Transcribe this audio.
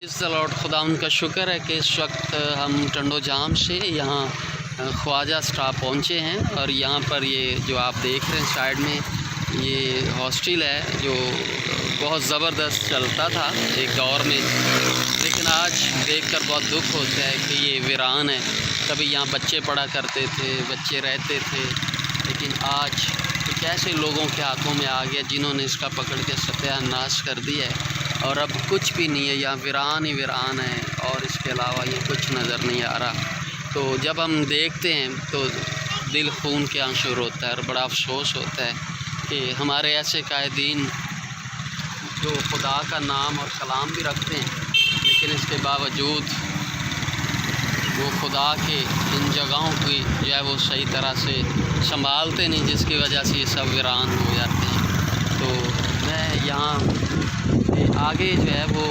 اس lord خدا ان کا شکر ہے کہ اس وقت ہم ٹنڈو جام سے یہاں خواجہ سٹاپ پہنچے ہیں، اور یہاں پر یہ جو آپ دیکھ رہے ہیں سائیڈ میں یہ ہاسٹل ہے جو بہت زبردست چلتا تھا ایک دور میں، لیکن آج دیکھ کر بہت دکھ ہوتا ہے کہ یہ ویران ہے۔ کبھی یہاں بچے پڑھا کرتے تھے، بچے رہتے تھے، لیکن آج ایک ایسے لوگوں کے ہاتھوں میں آ گیا جنہوں نے اس کا پکڑ کے ستیہ ناش کر دیا ہے، اور اب کچھ بھی نہیں ہے، یہاں ویران ہی ویران ہے، اور اس کے علاوہ یہ کچھ نظر نہیں آ رہا۔ تو جب ہم دیکھتے ہیں تو دل خون کے آنسو روتا ہے، اور بڑا افسوس ہوتا ہے کہ ہمارے ایسے قائدین جو خدا کا نام اور کلام بھی رکھتے ہیں، لیکن اس کے باوجود وہ خدا کے ان جگہوں کی جو ہے وہ صحیح طرح سے سنبھالتے نہیں، جس کی وجہ سے یہ سب ویران ہو جاتے ہیں۔ تو میں یہاں آگے جو ہے وہ